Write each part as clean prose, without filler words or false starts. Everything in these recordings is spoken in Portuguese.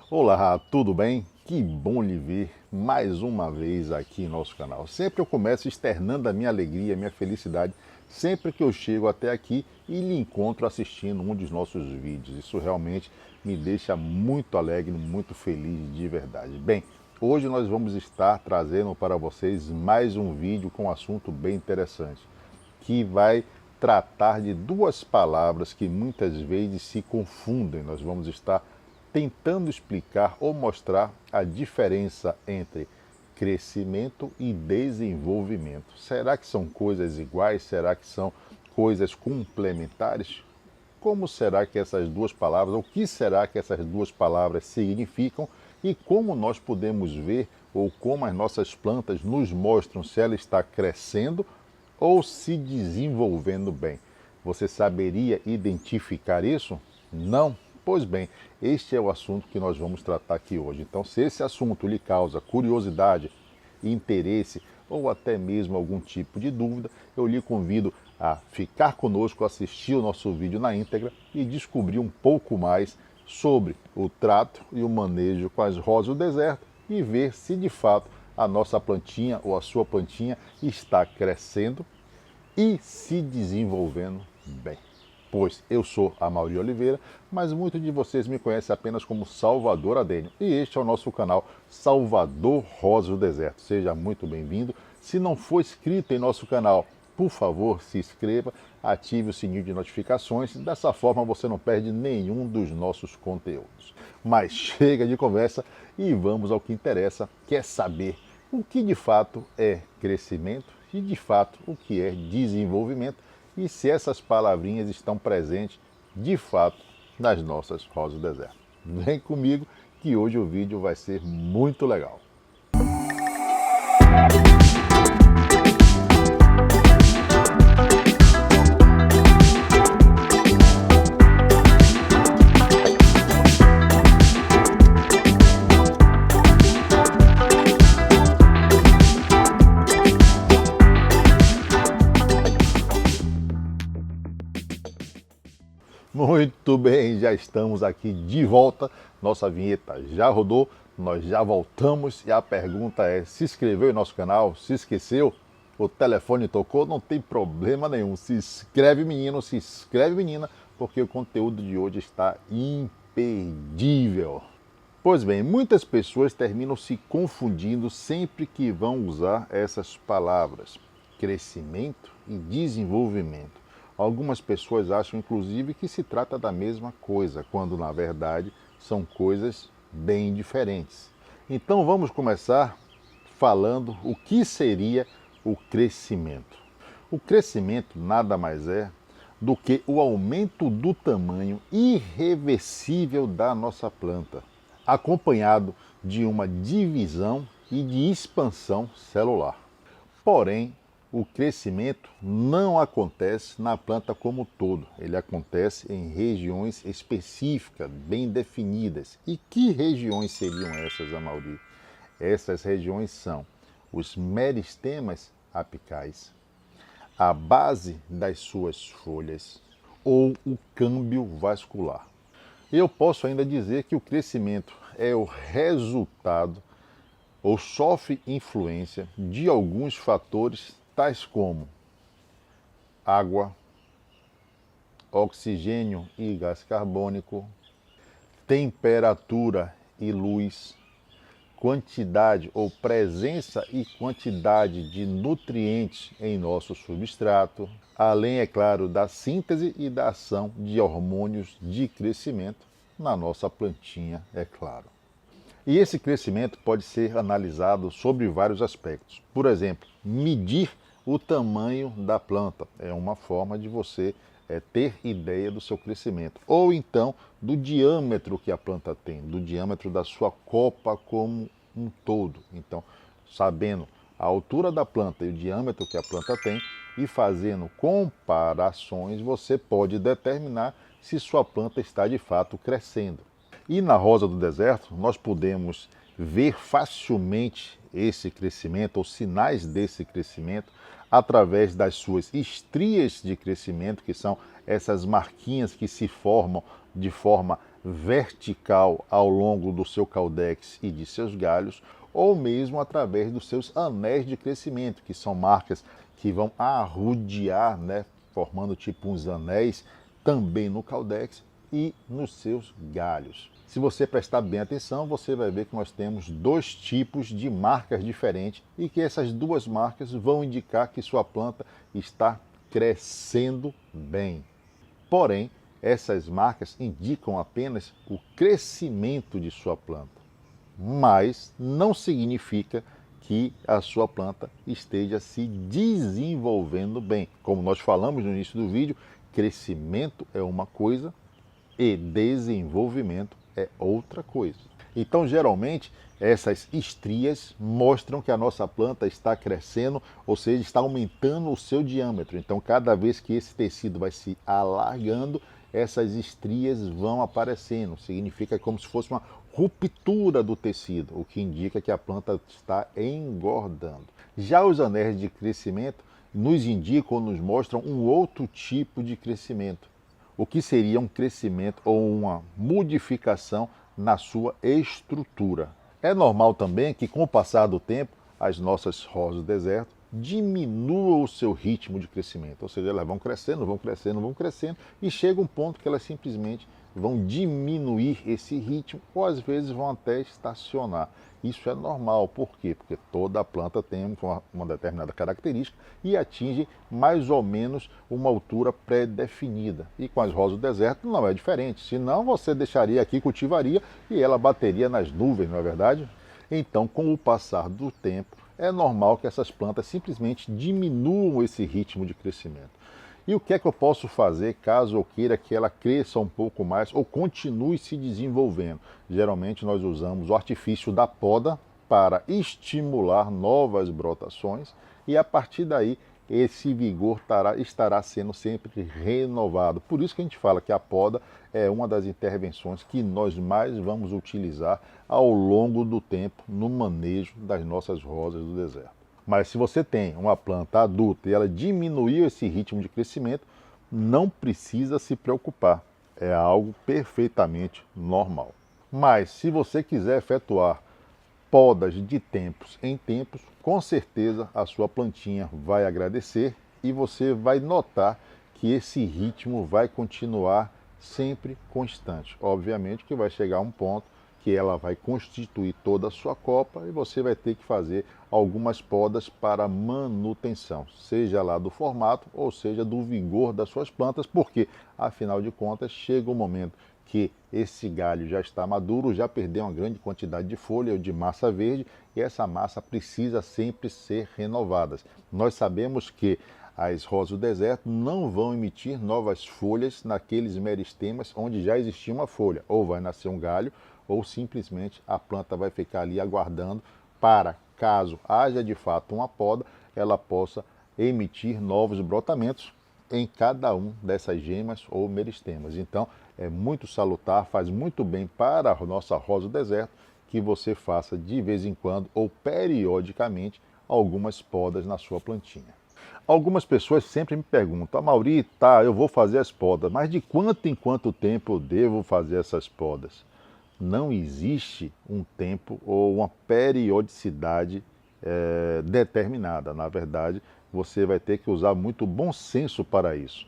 Olá, tudo bem? Que bom lhe ver mais uma vez aqui em nosso canal. Sempre eu começo externando a minha alegria, a minha felicidade, sempre que eu chego até aqui e lhe encontro assistindo um dos nossos vídeos. Isso realmente me deixa muito alegre, muito feliz de verdade. Bem, hoje nós vamos estar trazendo para vocês mais um vídeo com um assunto bem interessante, que vai tratar de duas palavras que muitas vezes se confundem. Nós vamos estar tentando explicar ou mostrar a diferença entre crescimento e desenvolvimento. Será que são coisas iguais? Será que são coisas complementares? Como será que essas duas palavras, o que será que essas duas palavras significam e como nós podemos ver ou como as nossas plantas nos mostram se ela está crescendo ou se desenvolvendo bem? Você saberia identificar isso? Não? Pois bem, este é o assunto que nós vamos tratar aqui hoje. Então, se esse assunto lhe causa curiosidade, interesse ou até mesmo algum tipo de dúvida, eu lhe convido a ficar conosco, assistir o nosso vídeo na íntegra e descobrir um pouco mais sobre o trato e o manejo com as rosas do deserto e ver se de fato a nossa plantinha ou a sua plantinha está crescendo e se desenvolvendo bem. Pois eu sou Amaury Oliveira, mas muitos de vocês me conhecem apenas como Salvador Adênio. E este é o nosso canal Salvador Rosa do Deserto. Seja muito bem-vindo. Se não for inscrito em nosso canal, por favor, se inscreva, ative o sininho de notificações. Dessa forma você não perde nenhum dos nossos conteúdos. Mas chega de conversa e vamos ao que interessa, que é saber o que de fato é crescimento e de fato o que é desenvolvimento e se essas palavrinhas estão presentes de fato nas nossas rosas do deserto. Vem comigo que hoje o vídeo vai ser muito legal. Muito bem, já estamos aqui de volta. Nossa vinheta já rodou, nós já voltamos e a pergunta é: se inscreveu em nosso canal? Se esqueceu? O telefone tocou? Não tem problema nenhum. Se inscreve, menino, se inscreve, menina, porque o conteúdo de hoje está imperdível. Pois bem, muitas pessoas terminam se confundindo sempre que vão usar essas palavras, crescimento e desenvolvimento. Algumas pessoas acham, inclusive, que se trata da mesma coisa, quando na verdade são coisas bem diferentes. Então vamos começar falando o que seria o crescimento. O crescimento nada mais é do que o aumento do tamanho irreversível da nossa planta, acompanhado de uma divisão e de expansão celular. Porém, o crescimento não acontece na planta como um todo, ele acontece em regiões específicas, bem definidas. E que regiões seriam essas, Amaury? Essas regiões são os meristemas apicais, a base das suas folhas ou o câmbio vascular. Eu posso ainda dizer que o crescimento é o resultado ou sofre influência de alguns fatores tais como água, oxigênio e gás carbônico, temperatura e luz, quantidade ou presença e quantidade de nutrientes em nosso substrato, além, é claro, da síntese e da ação de hormônios de crescimento na nossa plantinha, é claro. E esse crescimento pode ser analisado sobre vários aspectos. Por exemplo, medir o tamanho da planta é uma forma de você ter ideia do seu crescimento. Ou então do diâmetro que a planta tem, do diâmetro da sua copa como um todo. Então, sabendo a altura da planta e o diâmetro que a planta tem e fazendo comparações, você pode determinar se sua planta está de fato crescendo. E na rosa do deserto, nós podemos ver facilmente esse crescimento, ou sinais desse crescimento, através das suas estrias de crescimento, que são essas marquinhas que se formam de forma vertical ao longo do seu caudex e de seus galhos, ou mesmo através dos seus anéis de crescimento, que são marcas que vão arrodear, né, formando tipo uns anéis também no caudex e nos seus galhos. Se você prestar bem atenção, você vai ver que nós temos dois tipos de marcas diferentes e que essas duas marcas vão indicar que sua planta está crescendo bem. Porém, essas marcas indicam apenas o crescimento de sua planta, mas não significa que a sua planta esteja se desenvolvendo bem. Como nós falamos no início do vídeo, crescimento é uma coisa e desenvolvimento é outra coisa. Então, geralmente, essas estrias mostram que a nossa planta está crescendo, ou seja, está aumentando o seu diâmetro. Então, cada vez que esse tecido vai se alargando, essas estrias vão aparecendo. Significa como se fosse uma ruptura do tecido, o que indica que a planta está engordando. Já os anéis de crescimento nos indicam ou nos mostram um outro tipo de crescimento. O que seria um crescimento ou uma modificação na sua estrutura. É normal também que, com o passar do tempo, as nossas rosas do deserto diminuam o seu ritmo de crescimento. Ou seja, elas vão crescendo, vão crescendo, vão crescendo e chega um ponto que elas simplesmente vão diminuir esse ritmo ou às vezes vão até estacionar. Isso é normal, por quê? Porque toda planta tem uma determinada característica e atinge mais ou menos uma altura pré-definida. E com as rosas do deserto não é diferente, senão você deixaria aqui, cultivaria e ela bateria nas nuvens, não é verdade? Então, com o passar do tempo, é normal que essas plantas simplesmente diminuam esse ritmo de crescimento. E o que é que eu posso fazer caso eu queira que ela cresça um pouco mais ou continue se desenvolvendo? Geralmente nós usamos o artifício da poda para estimular novas brotações e a partir daí esse vigor estará sendo sempre renovado. Por isso que a gente fala que a poda é uma das intervenções que nós mais vamos utilizar ao longo do tempo no manejo das nossas rosas do deserto. Mas se você tem uma planta adulta e ela diminuiu esse ritmo de crescimento, não precisa se preocupar. É algo perfeitamente normal. Mas se você quiser efetuar podas de tempos em tempos, com certeza a sua plantinha vai agradecer e você vai notar que esse ritmo vai continuar sempre constante. Obviamente que vai chegar um ponto que ela vai constituir toda a sua copa e você vai ter que fazer algumas podas para manutenção, seja lá do formato ou seja do vigor das suas plantas, porque afinal de contas chega um momento que esse galho já está maduro, já perdeu uma grande quantidade de folha ou de massa verde e essa massa precisa sempre ser renovada. Nós sabemos que as rosas do deserto não vão emitir novas folhas naqueles meristemas onde já existia uma folha, ou vai nascer um galho ou simplesmente a planta vai ficar ali aguardando para, caso haja de fato uma poda, ela possa emitir novos brotamentos em cada um dessas gemas ou meristemas. Então, é muito salutar, faz muito bem para a nossa rosa do deserto que você faça de vez em quando ou periodicamente algumas podas na sua plantinha. Algumas pessoas sempre me perguntam, Mauri, tá, eu vou fazer as podas, mas de quanto em quanto tempo eu devo fazer essas podas? Não existe um tempo ou uma periodicidade determinada. Na verdade, você vai ter que usar muito bom senso para isso.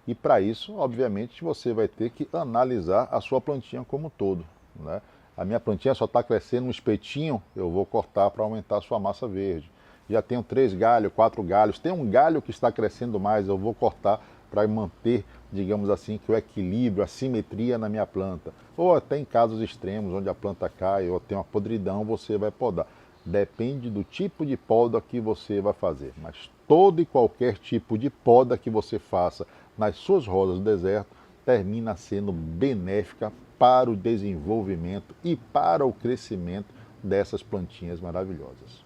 E para isso, obviamente, você vai ter que analisar a sua plantinha como um todo, né? A minha plantinha só está crescendo um espetinho, eu vou cortar para aumentar a sua massa verde. Já tenho 3 galhos, 4 galhos, tem um galho que está crescendo mais, eu vou cortar para manter, digamos assim, que o equilíbrio, a simetria na minha planta. Ou até em casos extremos, onde a planta cai ou tem uma podridão, você vai podar. Depende do tipo de poda que você vai fazer. Mas todo e qualquer tipo de poda que você faça nas suas rosas do deserto termina sendo benéfica para o desenvolvimento e para o crescimento dessas plantinhas maravilhosas.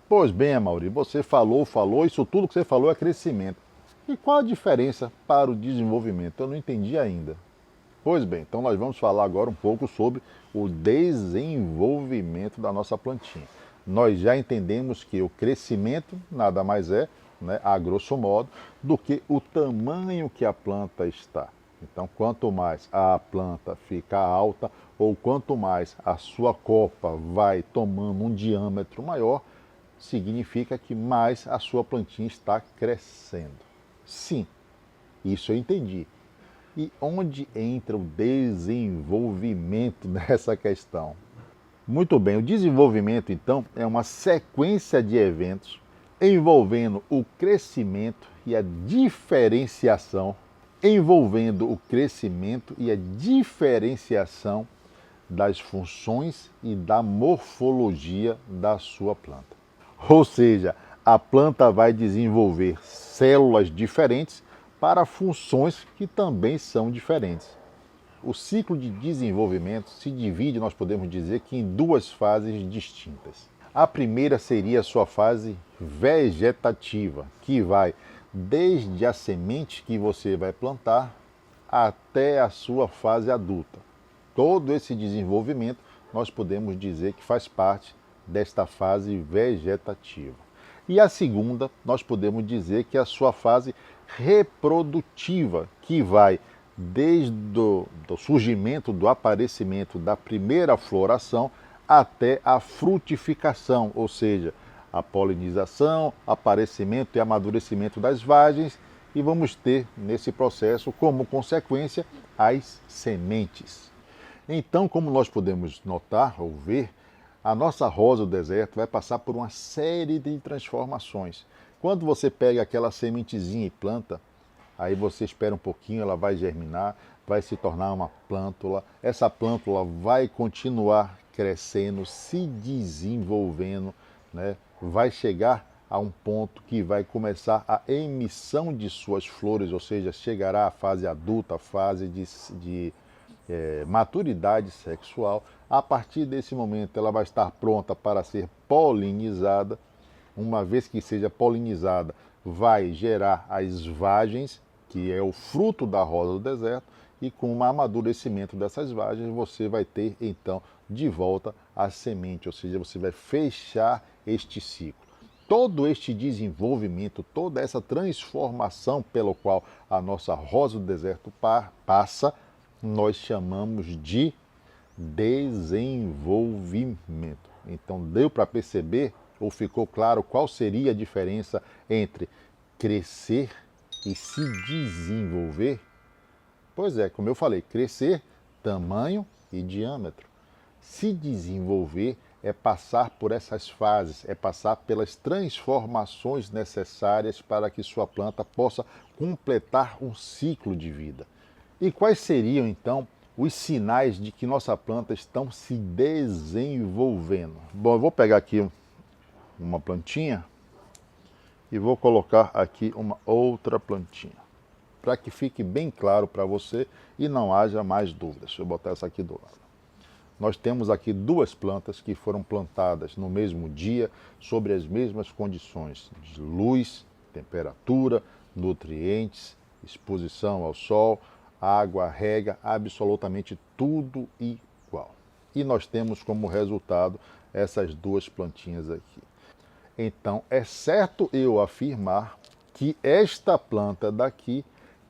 Pois bem, Amaury, você falou, isso tudo que você falou é crescimento. E qual a diferença para o desenvolvimento? Eu não entendi ainda. Pois bem, então nós vamos falar agora um pouco sobre o desenvolvimento da nossa plantinha. Nós já entendemos que o crescimento nada mais é, né, a grosso modo, do que o tamanho que a planta está. Então, quanto mais a planta fica alta ou quanto mais a sua copa vai tomando um diâmetro maior, significa que mais a sua plantinha está crescendo. Sim, isso eu entendi. E onde entra o desenvolvimento nessa questão? Muito bem, o desenvolvimento então é uma sequência de eventos envolvendo o crescimento e a diferenciação, das funções e da morfologia da sua planta. Ou seja, a planta vai desenvolver células diferentes para funções que também são diferentes. O ciclo de desenvolvimento se divide, nós podemos dizer, que em duas fases distintas. A primeira seria a sua fase vegetativa, que vai desde a semente que você vai plantar até a sua fase adulta. Todo esse desenvolvimento nós podemos dizer que faz parte desta fase vegetativa. E a segunda, nós podemos dizer que é a sua fase reprodutiva, que vai desde do surgimento, do aparecimento da primeira floração até a frutificação, ou seja, a polinização, aparecimento e amadurecimento das vagens, e vamos ter nesse processo como consequência as sementes. Então, como nós podemos notar ou ver, a nossa rosa do deserto vai passar por uma série de transformações. Quando você pega aquela sementezinha e planta, aí você espera um pouquinho, ela vai germinar, vai se tornar uma plântula. Essa plântula vai continuar crescendo, se desenvolvendo, né? Vai chegar a um ponto que vai começar a emissão de suas flores, ou seja, chegará à fase adulta, a fase de maturidade sexual. A partir desse momento ela vai estar pronta para ser polinizada. Uma vez que seja polinizada, vai gerar as vagens, que é o fruto da rosa do deserto, e com o amadurecimento dessas vagens você vai ter então de volta a semente, ou seja, você vai fechar este ciclo. Todo este desenvolvimento, toda essa transformação pelo qual a nossa rosa do deserto passa, nós chamamos de desenvolvimento. Então deu para perceber, ou ficou claro, qual seria a diferença entre crescer e se desenvolver? Pois é, como eu falei, crescer, tamanho e diâmetro. Se desenvolver é passar por essas fases, é passar pelas transformações necessárias para que sua planta possa completar um ciclo de vida. E quais seriam então os sinais de que nossa planta está se desenvolvendo? Bom, eu vou pegar aqui uma plantinha e vou colocar aqui uma outra plantinha, para que fique bem claro para você e não haja mais dúvidas. Deixa eu botar essa aqui do lado. Nós temos aqui duas plantas que foram plantadas no mesmo dia, sobre as mesmas condições de luz, temperatura, nutrientes, exposição ao sol, água, rega, absolutamente tudo igual. E nós temos como resultado essas duas plantinhas aqui. Então, é certo eu afirmar que esta planta daqui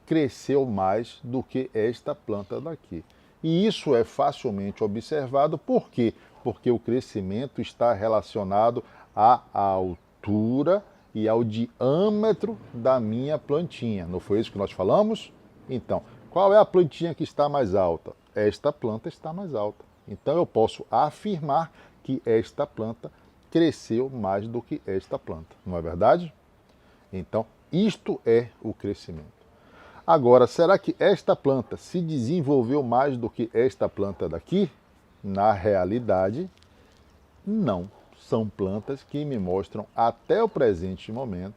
cresceu mais do que esta planta daqui. E isso é facilmente observado, por quê? Porque o crescimento está relacionado à altura e ao diâmetro da minha plantinha. Não foi isso que nós falamos? Então, qual é a plantinha que está mais alta? Esta planta está mais alta. Então eu posso afirmar que esta planta cresceu mais do que esta planta. Não é verdade? Então, isto é o crescimento. Agora, será que esta planta se desenvolveu mais do que esta planta daqui? Na realidade, não. São plantas que me mostram, até o presente momento,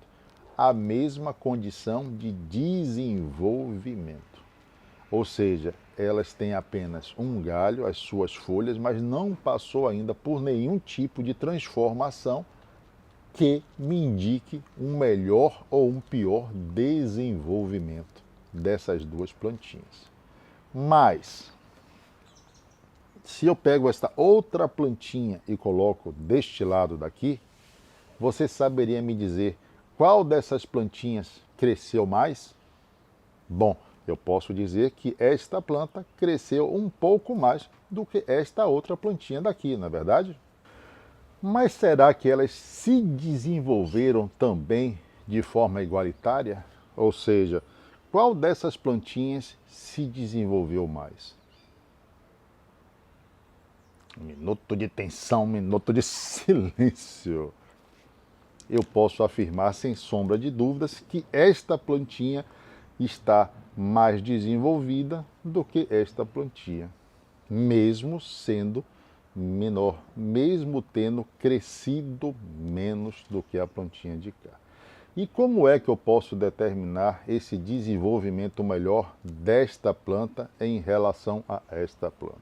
a mesma condição de desenvolvimento. Ou seja, elas têm apenas um galho, as suas folhas, mas não passou ainda por nenhum tipo de transformação que me indique um melhor ou um pior desenvolvimento dessas duas plantinhas. Mas, se eu pego esta outra plantinha e coloco deste lado daqui, você saberia me dizer qual dessas plantinhas cresceu mais? Bom, Eu posso dizer que esta planta cresceu um pouco mais do que esta outra plantinha daqui, não é verdade? Mas será que elas se desenvolveram também de forma igualitária? Ou seja, qual dessas plantinhas se desenvolveu mais? Um minuto de tensão, um minuto de silêncio. Eu posso afirmar sem sombra de dúvidas que esta plantinha está mais desenvolvida do que esta plantinha, mesmo sendo menor, mesmo tendo crescido menos do que a plantinha de cá. E como é que eu posso determinar esse desenvolvimento melhor desta planta em relação a esta planta?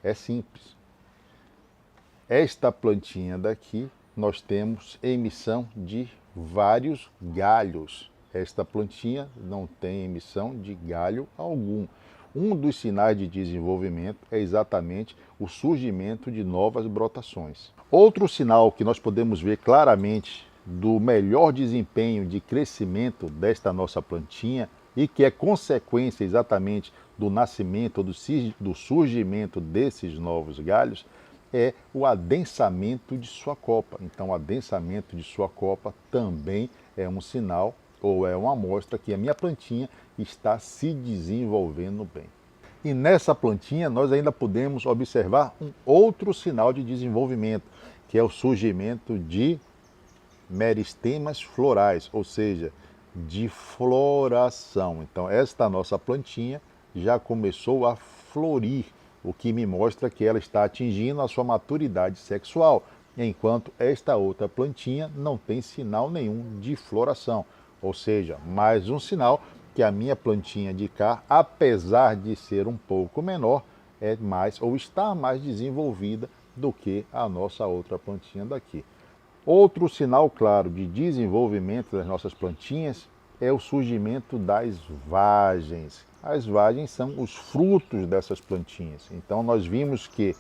É simples. Esta plantinha daqui, nós temos emissão de vários galhos. Esta plantinha não tem emissão de galho algum. Um dos sinais de desenvolvimento é exatamente o surgimento de novas brotações. Outro sinal que nós podemos ver claramente do melhor desempenho de crescimento desta nossa plantinha e que é consequência exatamente do nascimento, do surgimento desses novos galhos, é o adensamento de sua copa. Então, o adensamento de sua copa também é um sinal ou é uma amostra que a minha plantinha está se desenvolvendo bem. E nessa plantinha nós ainda podemos observar um outro sinal de desenvolvimento, que é o surgimento de meristemas florais, ou seja, de floração. Então, esta nossa plantinha já começou a florir, o que me mostra que ela está atingindo a sua maturidade sexual, enquanto esta outra plantinha não tem sinal nenhum de floração. Ou seja, mais um sinal que a minha plantinha de cá, apesar de ser um pouco menor, é mais ou está mais desenvolvida do que a nossa outra plantinha daqui. Outro sinal claro de desenvolvimento das nossas plantinhas é o surgimento das vagens. As vagens são os frutos dessas plantinhas. Então nós vimos que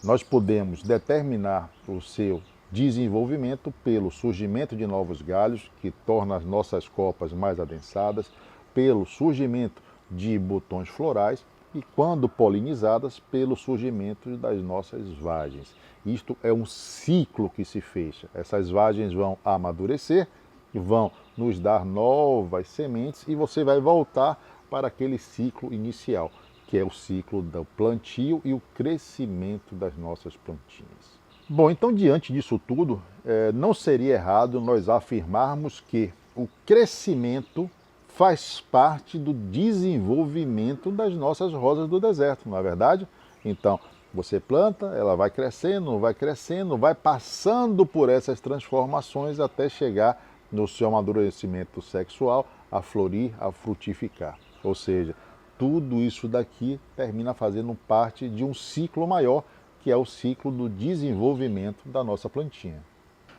nós podemos determinar o seu desenvolvimento pelo surgimento de novos galhos, que torna as nossas copas mais adensadas, pelo surgimento de botões florais e, quando polinizadas, pelo surgimento das nossas vagens. Isto é um ciclo que se fecha. Essas vagens vão amadurecer, vão nos dar novas sementes e você vai voltar para aquele ciclo inicial, que é o ciclo do plantio e o crescimento das nossas plantinhas. Bom, então diante disso tudo, não seria errado nós afirmarmos que o crescimento faz parte do desenvolvimento das nossas rosas do deserto, não é verdade? Então, você planta, ela vai crescendo, vai passando por essas transformações até chegar no seu amadurecimento sexual, a florir, a frutificar. Ou seja, tudo isso daqui termina fazendo parte de um ciclo maior, que é o ciclo do desenvolvimento da nossa plantinha.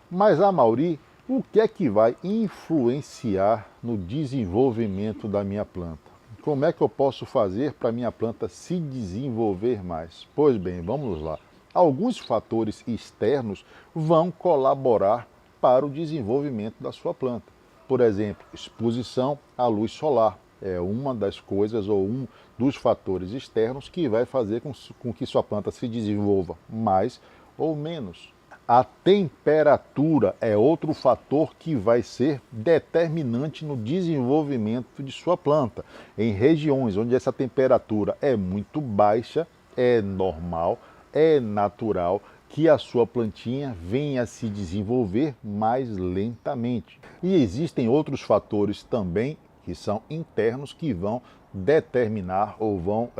Mas, Amaury, o que é que vai influenciar no desenvolvimento da minha planta? Como é que eu posso fazer para a minha planta se desenvolver mais? Pois bem, vamos lá. Alguns fatores externos vão colaborar para o desenvolvimento da sua planta. Por exemplo, exposição à luz solar é uma das coisas ou um dos fatores externos que vai fazer com que sua planta se desenvolva mais ou menos. A temperatura é outro fator que vai ser determinante no desenvolvimento de sua planta. Em regiões onde essa temperatura é muito baixa, é normal, é natural que a sua plantinha venha a se desenvolver mais lentamente. E existem outros fatores também que são internos que vão determinar ou vão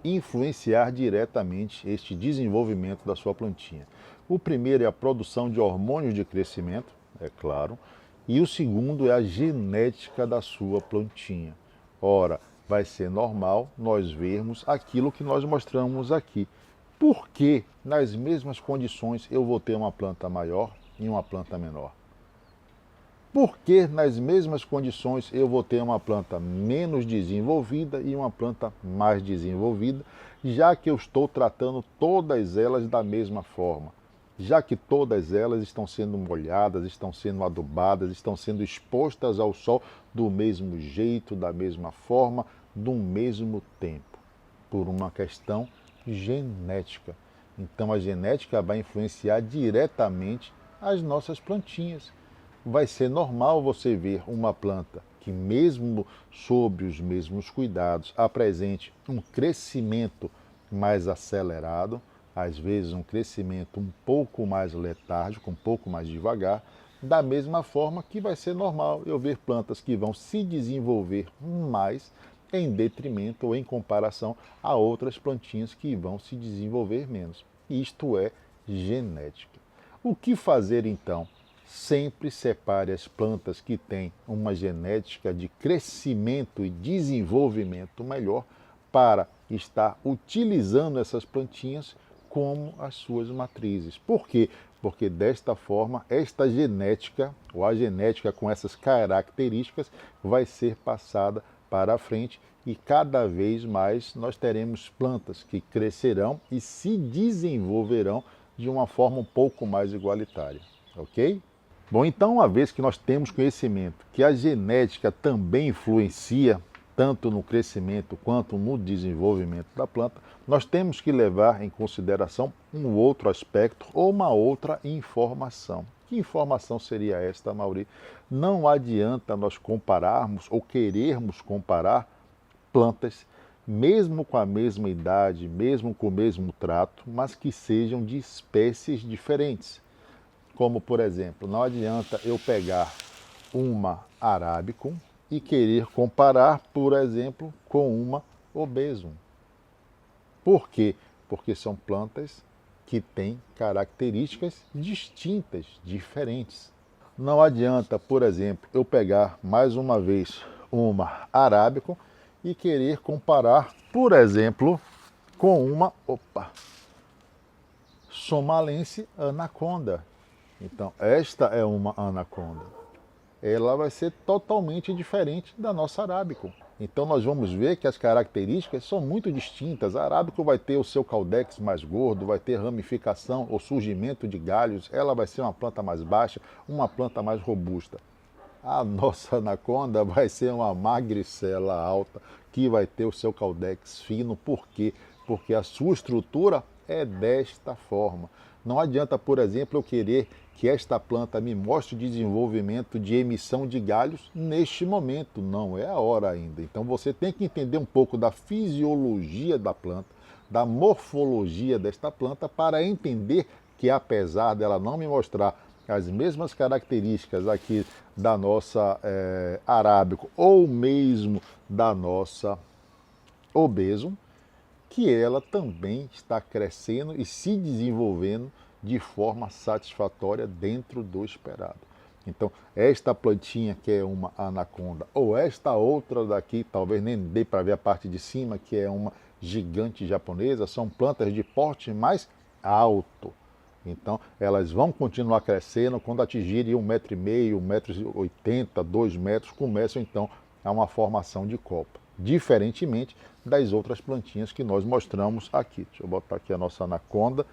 influenciar diretamente este desenvolvimento da sua plantinha. O primeiro é a produção de hormônios de crescimento, é claro, e o segundo é a genética da sua plantinha. Ora, vai ser normal nós vermos aquilo que nós mostramos aqui. Por que nas mesmas condições eu vou ter uma planta maior e uma planta menor? Por que nas mesmas condições eu vou ter uma planta menos desenvolvida e uma planta mais desenvolvida, já que eu estou tratando todas elas da mesma forma? Já que todas elas estão sendo molhadas, estão sendo adubadas, estão sendo expostas ao sol do mesmo jeito, da mesma forma, do mesmo tempo, por uma questão genética. Então a genética vai influenciar diretamente as nossas plantinhas. Vai ser normal você ver uma planta que, mesmo sob os mesmos cuidados, apresente um crescimento mais acelerado, às vezes um crescimento um pouco mais letárgico, um pouco mais devagar, da mesma forma que vai ser normal eu ver plantas que vão se desenvolver mais em detrimento ou em comparação a outras plantinhas que vão se desenvolver menos. Isto é genética. O que fazer então? Sempre separe as plantas que têm uma genética de crescimento e desenvolvimento melhor para estar utilizando essas plantinhas como as suas matrizes. Por quê? Porque desta forma, esta genética, ou a genética com essas características, vai ser passada para a frente e cada vez mais nós teremos plantas que crescerão e se desenvolverão de uma forma um pouco mais igualitária, ok? Bom, então, uma vez que nós temos conhecimento que a genética também influencia tanto no crescimento quanto no desenvolvimento da planta, nós temos que levar em consideração um outro aspecto ou uma outra informação. Que informação seria esta, Mauri? Não adianta nós compararmos ou querermos comparar plantas, mesmo com a mesma idade, mesmo com o mesmo trato, mas que sejam de espécies diferentes. Como, por exemplo, não adianta eu pegar uma arábica e querer comparar, por exemplo, com uma obesum. Por quê? Porque são plantas que têm características distintas, diferentes. Não adianta, por exemplo, eu pegar mais uma vez uma arábica e querer comparar, por exemplo, com uma somalense anaconda. Então, esta é uma anaconda. Ela vai ser totalmente diferente da nossa arábica. Então, nós vamos ver que as características são muito distintas. A arábica vai ter o seu caudex mais gordo, vai ter ramificação ou surgimento de galhos. Ela vai ser uma planta mais baixa, uma planta mais robusta. A nossa anaconda vai ser uma magricela alta, que vai ter o seu caudex fino. Por quê? Porque a sua estrutura é desta forma. Não adianta, por exemplo, eu querer que esta planta me mostre o desenvolvimento de emissão de galhos neste momento. Não é a hora ainda. Então você tem que entender um pouco da fisiologia da planta, da morfologia desta planta, para entender que, apesar dela não me mostrar as mesmas características aqui da nossa arábica ou mesmo da nossa obesum, que ela também está crescendo e se desenvolvendo de forma satisfatória dentro do esperado. Então, esta plantinha que é uma anaconda, ou esta outra daqui, talvez nem dê para ver a parte de cima, que é uma gigante japonesa, são plantas de porte mais alto. Então, elas vão continuar crescendo. Quando atingirem 1,5 m, 1,80 m, 2 metros, começam então a uma formação de copa, diferentemente das outras plantinhas que nós mostramos aqui. Deixa eu botar aqui a nossa anaconda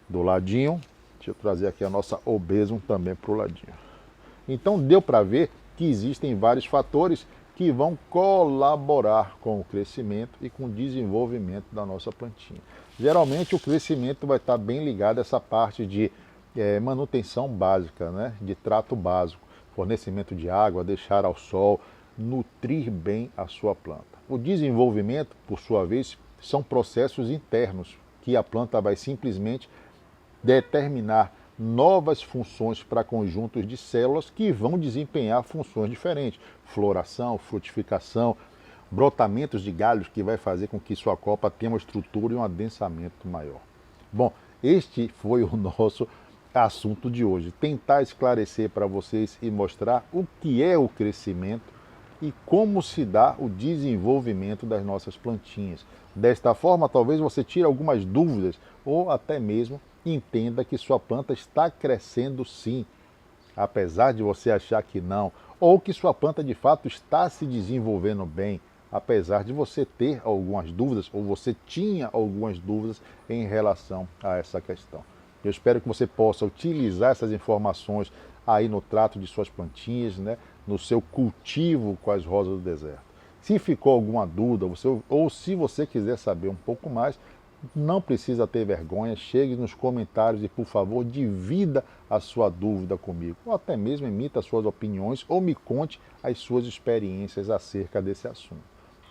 do ladinho. Deixa eu trazer aqui a nossa obesum também para o ladinho. Então, deu para ver que existem vários fatores que vão colaborar com o crescimento e com o desenvolvimento da nossa plantinha. Geralmente o crescimento vai estar bem ligado a essa parte de manutenção básica, né? De trato básico, fornecimento de água, deixar ao sol, nutrir bem a sua planta. O desenvolvimento, por sua vez, são processos internos que a planta vai simplesmente determinar novas funções para conjuntos de células que vão desempenhar funções diferentes. Floração, frutificação, brotamentos de galhos que vai fazer com que sua copa tenha uma estrutura e um adensamento maior. Bom, este foi o nosso assunto de hoje. Tentar esclarecer para vocês e mostrar o que é o crescimento e como se dá o desenvolvimento das nossas plantinhas. Desta forma, talvez você tire algumas dúvidas ou até mesmo entenda que sua planta está crescendo sim, apesar de você achar que não, ou que sua planta de fato está se desenvolvendo bem, apesar de você ter algumas dúvidas ou você tinha algumas dúvidas em relação a essa questão. Eu espero que você possa utilizar essas informações aí no trato de suas plantinhas, né, no seu cultivo com as rosas do deserto. Se ficou alguma dúvida, ou se você quiser saber um pouco mais, não precisa ter vergonha, chegue nos comentários e, por favor, divida a sua dúvida comigo, ou até mesmo emita as suas opiniões, ou me conte as suas experiências acerca desse assunto.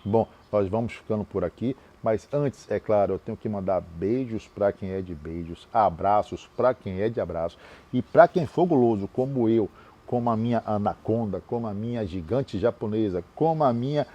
Bom, nós vamos ficando por aqui, mas antes, é claro, eu tenho que mandar beijos para quem é de beijos, abraços para quem é de abraço, e para quem for guloso, como eu, como a minha anaconda, como a minha gigante japonesa, como a minha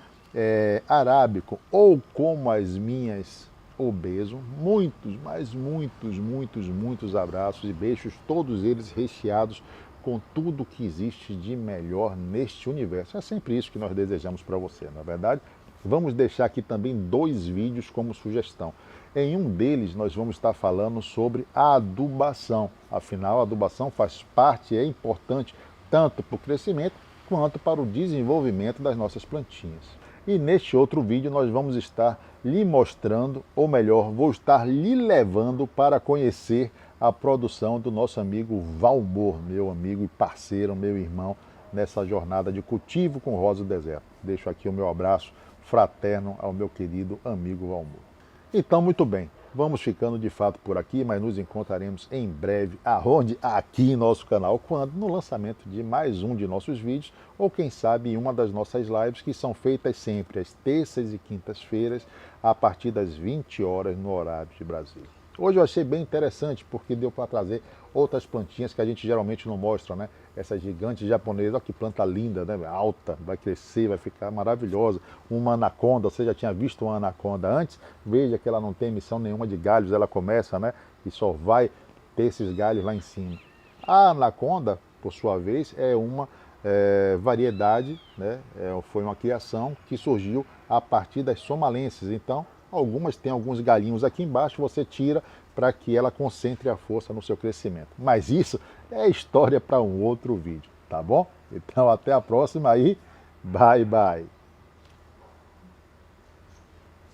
arábico, ou como as minhas obeso, muitos, mas muitos abraços e beijos, todos eles recheados com tudo que existe de melhor neste universo. É sempre isso que nós desejamos para você, não é verdade? Vamos deixar aqui também 2 vídeos como sugestão. Em um deles nós vamos estar falando sobre a adubação. Afinal, a adubação faz parte, é importante tanto para o crescimento quanto para o desenvolvimento das nossas plantinhas. E neste outro vídeo nós vamos estar lhe mostrando, ou melhor, vou estar lhe levando para conhecer a produção do nosso amigo Valmor, meu amigo e parceiro, meu irmão, nessa jornada de cultivo com rosa do deserto. Deixo aqui o meu abraço fraterno ao meu querido amigo Valmor. Então, muito bem, vamos ficando de fato por aqui, mas nos encontraremos em breve, aonde? Aqui em nosso canal, quando? No lançamento de mais um de nossos vídeos, ou quem sabe em uma das nossas lives, que são feitas sempre às terças e quintas-feiras, a partir das 20 horas no horário de Brasília. Hoje eu achei bem interessante, porque deu para trazer outras plantinhas que a gente geralmente não mostra, né? Essa gigante japonesa, olha que planta linda, né? Alta, vai crescer, vai ficar maravilhosa. Uma anaconda, você já tinha visto uma anaconda antes? Veja que ela não tem emissão nenhuma de galhos, ela começa, né? E só vai ter esses galhos lá em cima. A anaconda, por sua vez, é uma variedade, né? Foi uma criação que surgiu a partir das somalenses. Então, algumas têm alguns galinhos aqui embaixo, você tira para que ela concentre a força no seu crescimento. Mas isso é história para um outro vídeo, tá bom? Então até a próxima aí, bye bye!